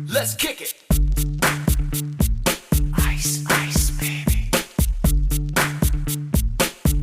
Let's kick it. Ice, ice, baby.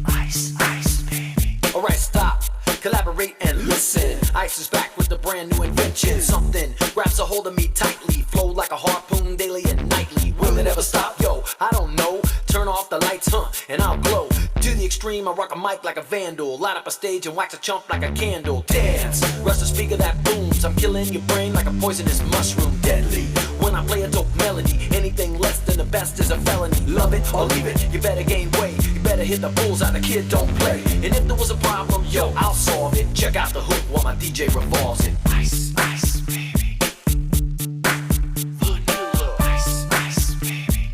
Ice, ice, baby. Alright, stop, collaborate and listen. Ice is back with a brand new invention. Something grabs a hold of me tightly, flow like a harpoon daily and nightly. Will it ever stop? Yo, I don't know. Turn off the lights, and I'll glow. To the extreme, I rock a mic like a vandal. Light up a stage and wax a chump like a candle. Dance, rush the speaker that booms. I'm killing your brain like a poisonous mushroom. Deadly, when I play a dope melody. Anything less than the best is a felony. Love it or leave it, you better gain weight. You better hit the bullseye, the kid don't play. And if there was a problem, yo, I'll solve it. Check out the hook while my DJ revolves it. Ice, ice, baby. Vanilla. Ice, ice, baby.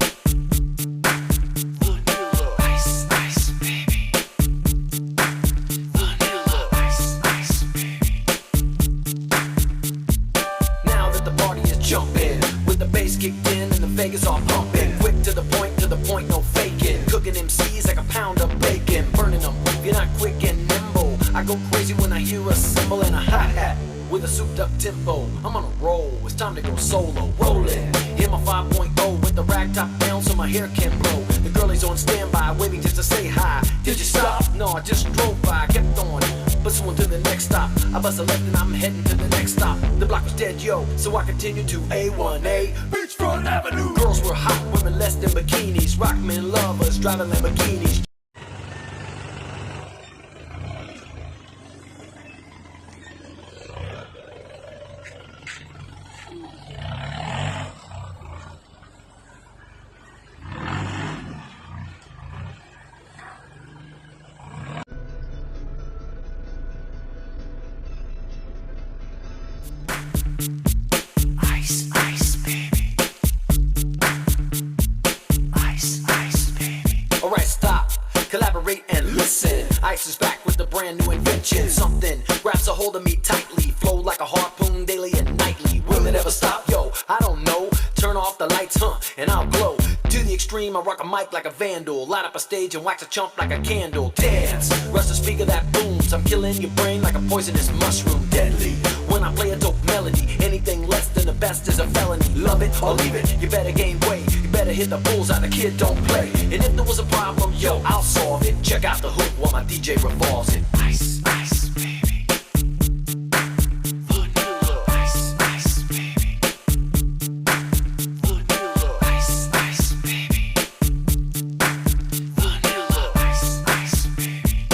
Vanilla. Ice, ice, baby. Vanilla. Ice, ice, baby. Now that the party is jumping, with the bass kicked in and the Vegas all pumping. Quick to the point, no faking. Cooking MCs like a pound of bacon. Burning them, if you're not quick and nimble. I go crazy when I hear a cymbal and a hi-hat with a souped up tempo. I'm on a roll, it's time to go solo. Rolling, hit my 5.0 with the rag top down so my hair can blow. The girlie's on standby, waiting just to say hi. Did you stop? No, I just drove by, kept on pursuing to the next stop. I bust a left and I'm heading to the next stop. The block was dead, yo, so I continued to A1A Beachfront Avenue. Girls were hot, women less than bikinis. Rockmen lovers driving Lamborghinis. Ice, ice, baby. Ice, ice, baby. Alright, stop, collaborate and listen. Ice is back with a brand new invention. Something grabs a hold of me tightly, flow like a harpoon daily and nightly. Will it ever stop? Yo, I don't know. Turn off the lights, and I'll glow. To the extreme, I rock a mic like a vandal. Light up a stage and wax a chump like a candle. Dance, rush the speaker that booms. I'm killing your brain like a poisonous mushroom. Deadly, when I play a dope melody. Anything less than the best is a felony. Love it or leave it, you better gain weight. You better hit the bullseye, the kid don't play. And if there was a problem, yo, I'll solve it. Check out the hook while my DJ revolves it. Ice, ice, baby. Vanilla. Ice, ice, baby. Vanilla. Ice, ice, baby. Vanilla. Ice, ice, baby.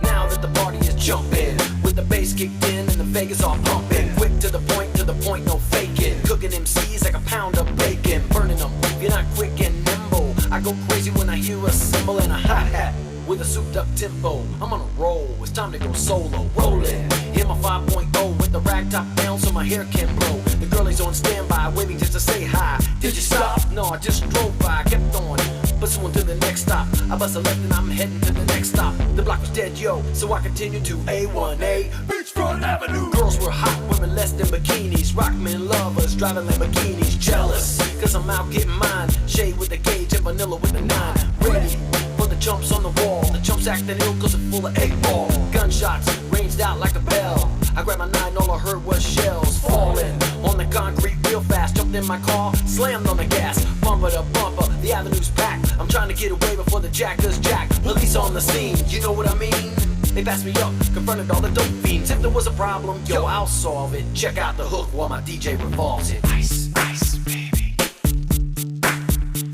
Now that the party is jumping, with the bass kicked in and the Vegas all pumping. Quick to the point, no faking. Cooking MCs like a pound of bacon. Burning them, if you're not quick and nimble. I go crazy when I hear a cymbal and a hi-hat with a souped up tempo. I'm on a roll, it's time to go solo. Rolling, hit my 5.0 with the rag top down so my hair can blow. The girlie's on standby, waiting just to say hi. Did you stop? No, I just drove by, kept on pursuing to the next stop. I bust a left and I'm heading to the next stop. The block was dead, yo, so I continued to A1A Beachfront Avenue. Girls were hot, women less than bikinis. Rockmen lovers driving Lamborghinis. Jealous, cause I'm out getting mine. Shade with the gauge and vanilla with the 9. Ready for the chumps on the wall. The chumps acting ill cause it's full of 8-ball. Gunshots ranged out like a bell. I grabbed my 9, all I heard was shells falling on the concrete real fast. Jumped in my car, slammed on the gas. Bumper to bumper, the avenue's packed. I'm trying to get away before the jack does jack. Police on the scene, you know what I mean? They passed me up, confronted all the dope fiends. If there was a problem, yo, I'll solve it. Check out the hook while my DJ revolves it. Ice, ice, baby.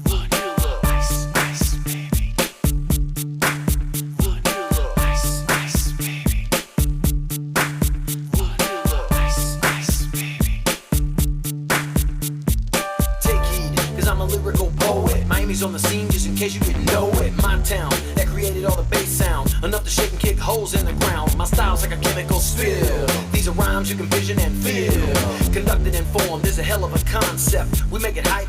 Vanilla. Ice, ice, baby. Vanilla. Ice, ice, baby. Vanilla. Ice, ice, baby. Take heed, cause I'm a lyrical poet. Miami's on the scene just in case you didn't know it. My town, that created all the bass sound. Enough to shake and kick holes in the ground. My style's like a chemical spill. These are rhymes you can vision and feel. Conducted and formed is a hell of a concept. We make it hype,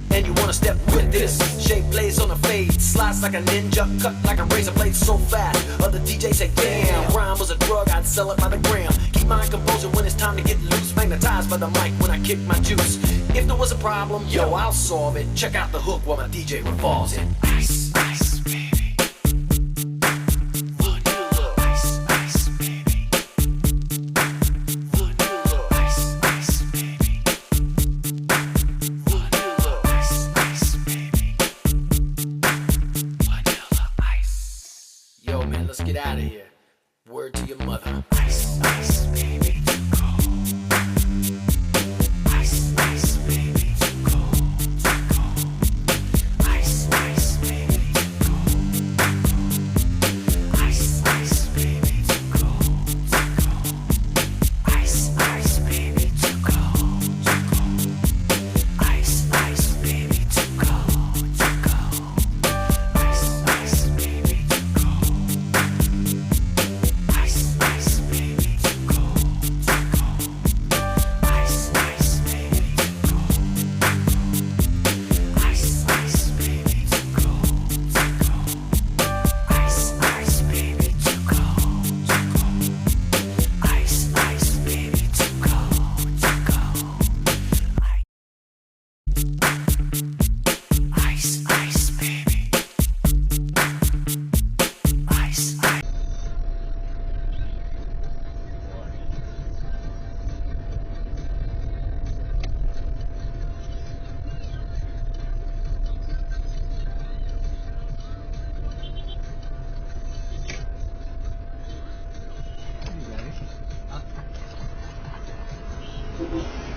and you wanna step with this. Shape plays on a fade, slice like a ninja, cut like a razor blade so fast. Other DJs say, damn, rhyme was a drug, I'd sell it by the gram. Keep my composure when it's time to get loose. Magnetized by the mic when I kick my juice. If there was a problem, yo, I'll solve it. Check out the hook while my DJ revolves it. Ice, ice, baby. Vanilla. Ice, ice, baby. Vanilla. Thank you.